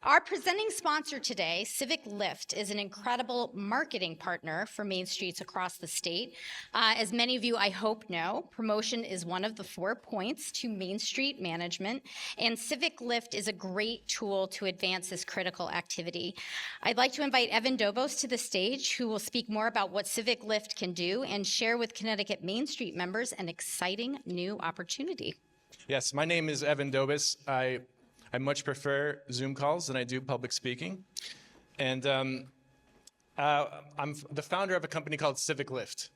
Our presenting sponsor today, CivicLift, is an incredible marketing partner for Main Streets across the state. As many of you, I hope, know, promotion is one of the 4 points to Main Street management, and CivicLift is a great tool to advance this critical activity. I'd like to invite Evan Dobos to the stage, who will speak more about what CivicLift can do and share with Connecticut Main Street members an exciting new opportunity. Yes, my name is Evan Dobos. I much prefer Zoom calls than I do public speaking. And I'm the founder of a company called CivicLift.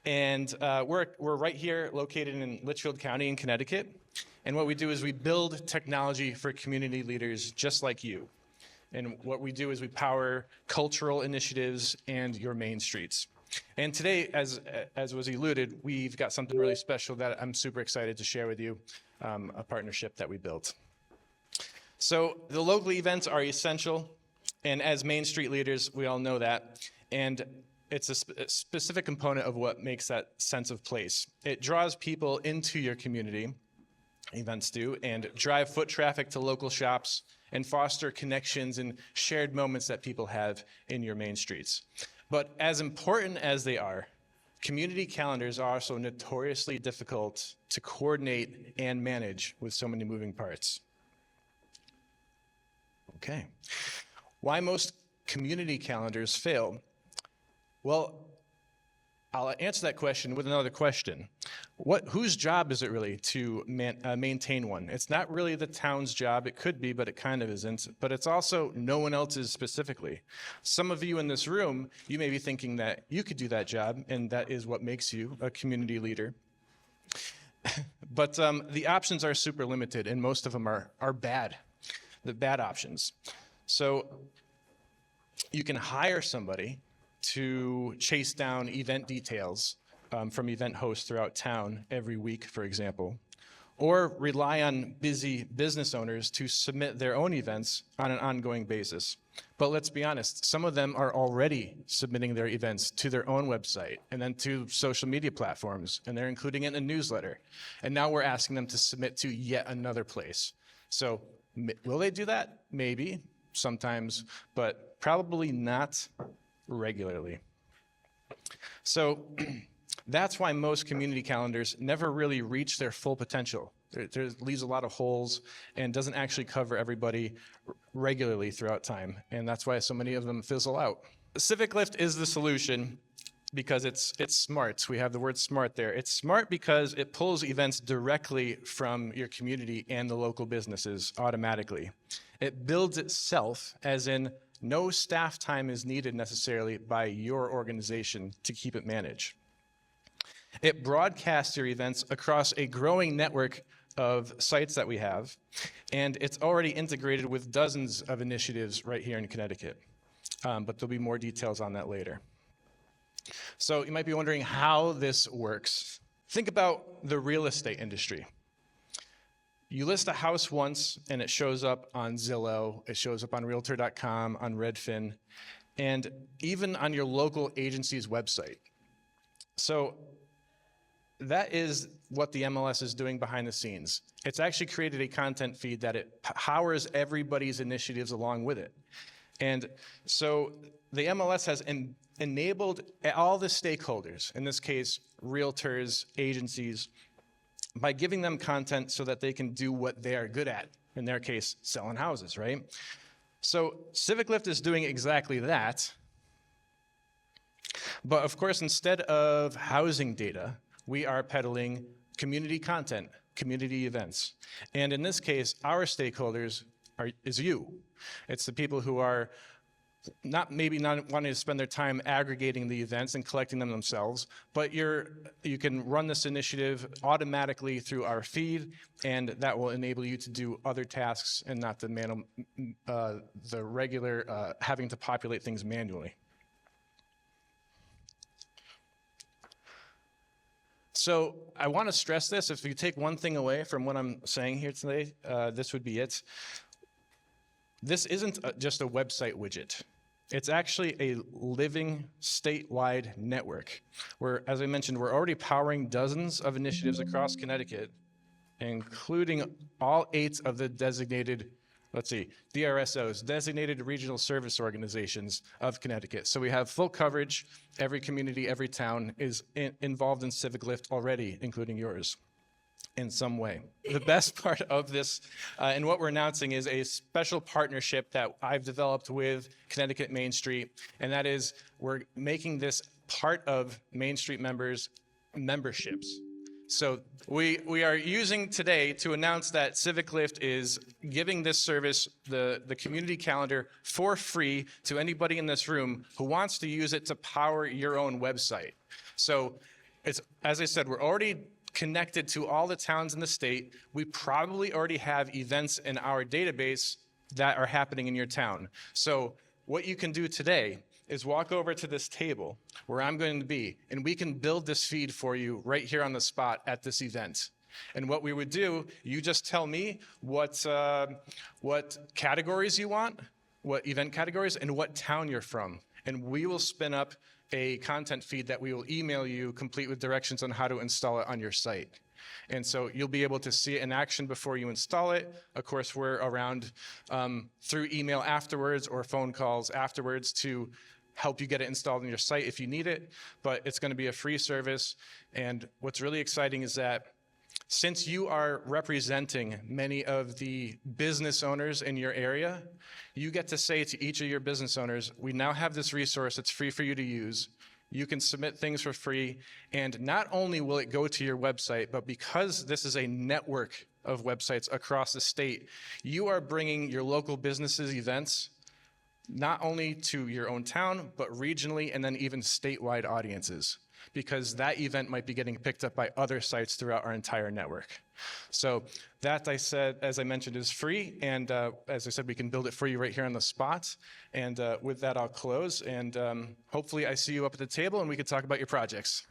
And we're right here located in Litchfield County in Connecticut. And what we do is we build technology for community leaders just like you. And what we do is we power cultural initiatives and your main streets. And today, as was alluded, we've got something really special that I'm super excited to share with you, a partnership that we built. So the local events are essential, and as Main Street leaders, we all know that, and it's a specific component of what makes that sense of place. It draws people into your community, events do, and drive foot traffic to local shops and foster connections and shared moments that people have in your main streets. But as important as they are, community calendars are also notoriously difficult to coordinate and manage with so many moving parts. Okay. Why most community calendars fail? Well, I'll answer that question with another question. Whose job is it really to maintain one? It's not really the town's job. It could be, but it kind of isn't. But it's also no one else's specifically. Some of you in this room, you may be thinking that you could do that job, and that is what makes you a community leader. But the options are super limited, and most of them are bad. The bad options. So you can hire somebody to chase down event details from event hosts throughout town every week, for example, or rely on busy business owners to submit their own events on an ongoing basis. But let's be honest, some of them are already submitting their events to their own website and then to social media platforms, and they're including it in a newsletter. And now we're asking them to submit to yet another place. So will they do that? Maybe, sometimes, but probably not regularly. So that's why most community calendars never really reach their full potential. There leaves a lot of holes and doesn't actually cover everybody regularly throughout time. And that's why so many of them fizzle out. CivicLift is the solution because it's smart. We have the word smart there. It's smart because it pulls events directly from your community and the local businesses automatically. It builds itself, as in no staff time is needed necessarily by your organization to keep it managed. It broadcasts your events across a growing network of sites that we have, and it's already integrated with dozens of initiatives right here in Connecticut. But there'll be more details on that later. So you might be wondering how this works. Think about the real estate industry. You list a house once and it shows up on Zillow, it shows up on Realtor.com, on Redfin, and even on your local agency's website. So that is what the MLS is doing behind the scenes. It's actually created a content feed that it powers everybody's initiatives along with it. And so the MLS has enabled all the stakeholders, in this case, realtors, agencies, by giving them content so that they can do what they are good at, in their case, selling houses, right? So CivicLift is doing exactly that. But of course, instead of housing data, we are peddling community content, community events. And in this case, our stakeholders is you. It's the people who are maybe not wanting to spend their time aggregating the events and collecting them themselves, but you can run this initiative automatically through our feed, and that will enable you to do other tasks and not the regular having to populate things manually. So I want to stress this. If you take one thing away from what I'm saying here today, this would be it. This isn't just a website widget. It's actually a living statewide network where, as I mentioned, we're already powering dozens of initiatives across Connecticut, including all 8 of the designated let's see, DRSOs, Designated Regional Service Organizations of Connecticut. So we have full coverage. Every community, every town is involved in CivicLift already, including yours, in some way. The best part of this and what we're announcing is a special partnership that I've developed with Connecticut Main Street, and that is we're making this part of Main Street members' memberships. So we are using today to announce that CivicLift is giving this service, the community calendar, for free to anybody in this room who wants to use it to power your own website. So it's, as I said, we're already connected to all the towns in the state. We probably already have events in our database that are happening in your town. So what you can do today is walk over to this table where I'm going to be, and we can build this feed for you right here on the spot at this event. And what we would do, you just tell me what categories you want, what event categories, and what town you're from. And we will spin up a content feed that we will email you, complete with directions on how to install it on your site. And so you'll be able to see it in action before you install it. Of course, we're around through email afterwards or phone calls afterwards to help you get it installed on your site if you need it. But it's going to be a free service. And what's really exciting is that since you are representing many of the business owners in your area, you get to say to each of your business owners, we now have this resource that's free for you to use. You can submit things for free, and not only will it go to your website, but because this is a network of websites across the state, you are bringing your local businesses' events not only to your own town, but regionally and then even statewide audiences, because that event might be getting picked up by other sites throughout our entire network. So that, I said, as I mentioned, is free. And as I said, we can build it for you right here on the spot. And with that, I'll close. And hopefully I see you up at the table and we can talk about your projects.